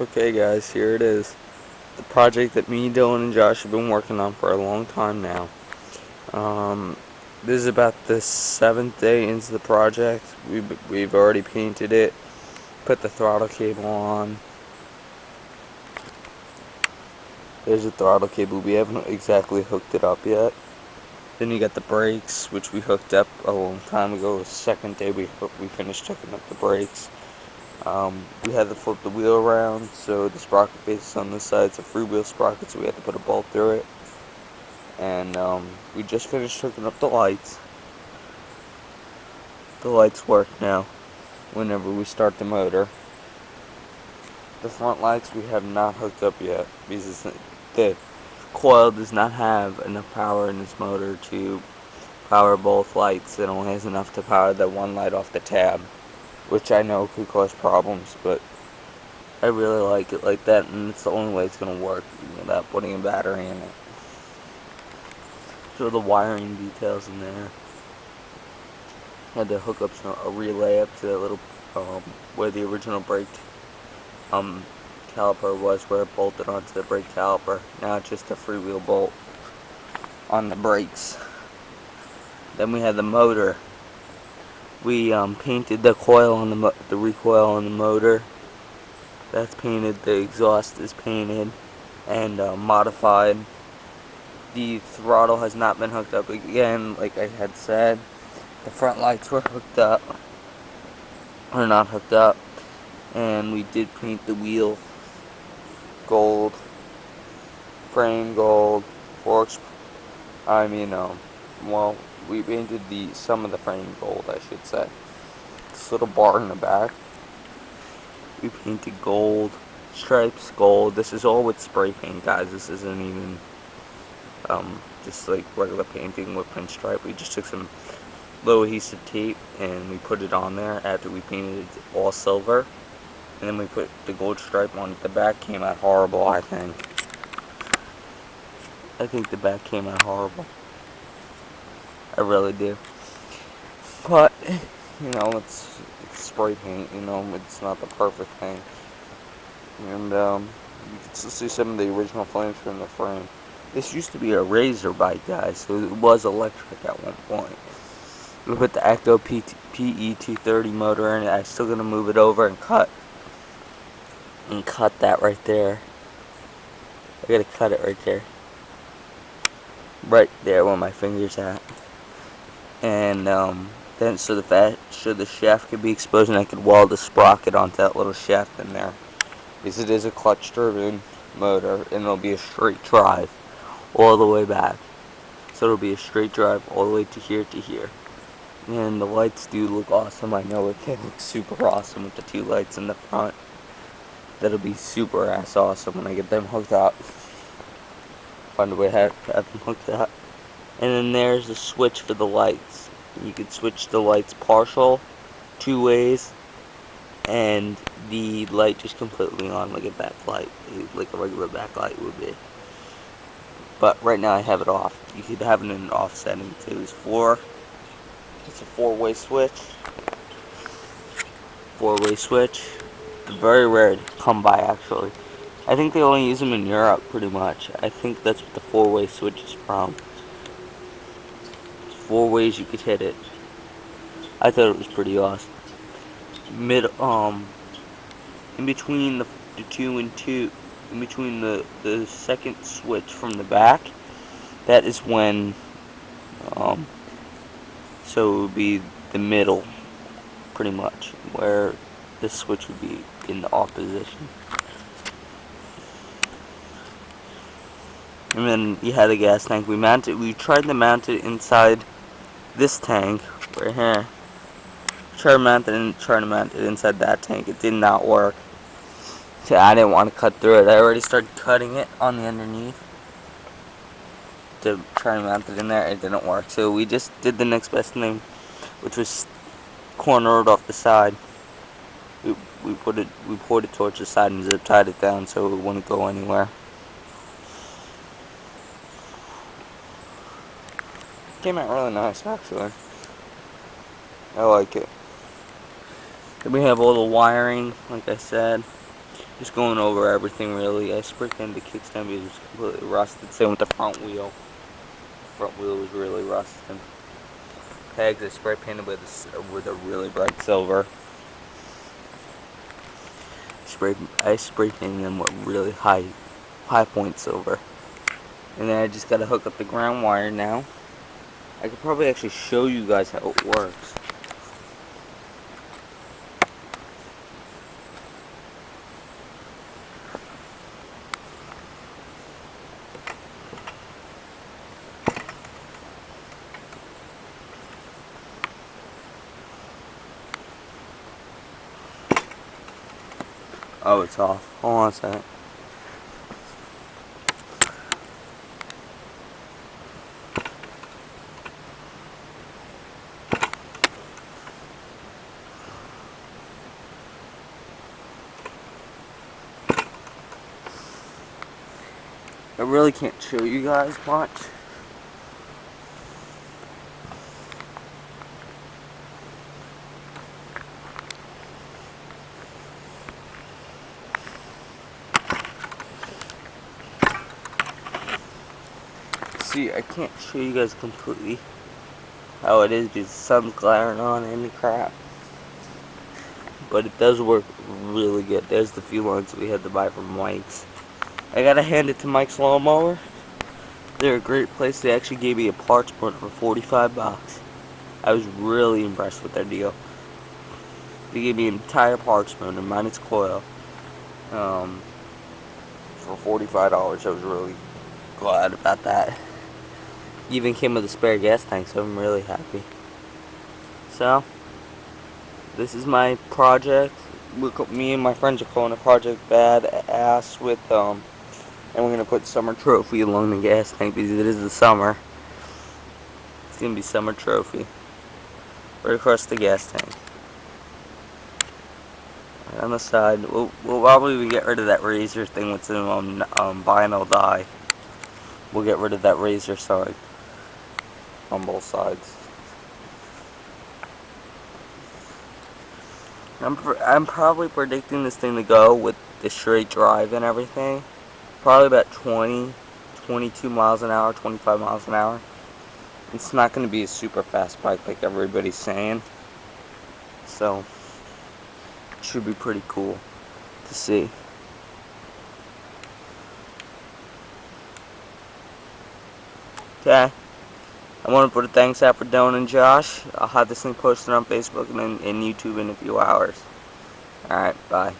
Okay guys, here it is. The project that me, Dylan, and Josh have been working on for a long time now. Um, this is about the 7th day into the project. We've already painted it, put the throttle cable on. There's the throttle cable. We haven't exactly hooked it up yet. Then you got the brakes, which we hooked up a long time ago. The second day we finished hooking up the brakes. We had to flip the wheel around, so the sprocket base is on this side. It's a freewheel sprocket, so we had to put a bolt through it. And we just finished hooking up the lights. The lights work now whenever we start the motor. The front lights we have not hooked up yet because the coil does not have enough power in this motor to power both lights. It only has enough to power the one light off the tab, which I know could cause problems, but I really like it like that, and it's the only way it's going to work without putting a battery in it. So the wiring details in there. Had to hook up a relay up to that little where the original brake caliper was, where it bolted onto the brake caliper. Now it's just a freewheel bolt on the brakes. Then we had the motor. We painted the coil on the recoil on the motor. That's painted. The exhaust is painted and modified. The throttle has not been hooked up again, like I had said. The front lights were hooked up, or not hooked up, and we did paint the wheel gold, frame gold, forks. Well, we painted some of the frame gold, I should say. This little bar in the back, we painted gold, stripes gold. This is all with spray paint, guys. This isn't even just like regular painting with pinstripe. We just took some low adhesive tape and we put it on there after we painted it all silver, and then we put the gold stripe on it. The back came out horrible. I think the back came out horrible. I really do. But it's spray paint. It's not the perfect thing. And you can still see some of the original flames from the frame. This used to be a razor bike, guys, so it was electric at one point. We put the Ecto PE230 motor in it. I'm still gonna move it over and cut that right there. I gotta cut it right there where my finger's at. And then so the shaft could be exposed, and I could weld the sprocket onto that little shaft in there. Because it is a clutch-driven motor, and it'll be a straight drive all the way back. So it'll be a straight drive all the way to here to here. And the lights do look awesome. I know it can look super awesome with the two lights in the front. That'll be super ass awesome when I get them hooked up. Find a way to have them hooked up. And then there's the switch for the lights. You could switch the lights partial, 2 ways, and the light just completely on like a backlight, like a regular backlight would be. But right now I have it off. You could have it in an off setting too. It's a 4-way switch. 4-way switch. They're very rare to come by, actually. I think they only use them in Europe, pretty much. I think that's what the 4-way switch is from. 4 ways you could hit it. I thought it was pretty awesome. In between the 2 and 2, in between the second switch from the back, that is when, so it would be the middle, pretty much, where the switch would be in the off position. And then you had a gas tank. We tried to mount it inside this tank right here. Try to mount it inside that tank. It did not work. So I didn't want to cut through it. I already started cutting it on the underneath to try and mount it in there. It didn't work. So we just did the next best thing, which was cornered off the side. We poured it towards the side and zip tied it down so it wouldn't go anywhere. Came out really nice, actually. I like it. Then we have all the wiring, like I said. Just going over everything really. I spray painted the kickstand because it was completely rusted. Same with the front wheel. The front wheel was really rusted. Pegs I spray painted with a really bright silver. I spray painted them with really high point silver. And then I just gotta hook up the ground wire now. I could probably actually show you guys how it works. Oh, it's off. Hold on a second. I really can't show you guys much. See, I can't show you guys completely how it is because the sun's glaring on and crap. But it does work really good. There's the few lines we had to buy from Mike's. I gotta hand it to Mike's Lawnmower. They're a great place. They actually gave me a parts print for 45 bucks. I was really impressed with their deal. They gave me an entire parts motor minus coil for $45. I was really glad about that. Even came with a spare gas tank, so I'm really happy. So, this is my project. Me and my friends are calling it Project Badass with and we're gonna put Summer Trophy along the gas tank because it is the summer. It's gonna be Summer Trophy right across the gas tank. Right on the side, we'll probably even get rid of that razor thing with some vinyl dye. We'll get rid of that razor side on both sides. I'm probably predicting this thing to go with the straight drive and everything. Probably about 22 miles an hour, 25 miles an hour. It's not going to be a super fast bike like everybody's saying. So, it should be pretty cool to see. Okay. I want to put a thanks out for Don and Josh. I'll have this thing posted on Facebook and YouTube in a few hours. Alright, bye.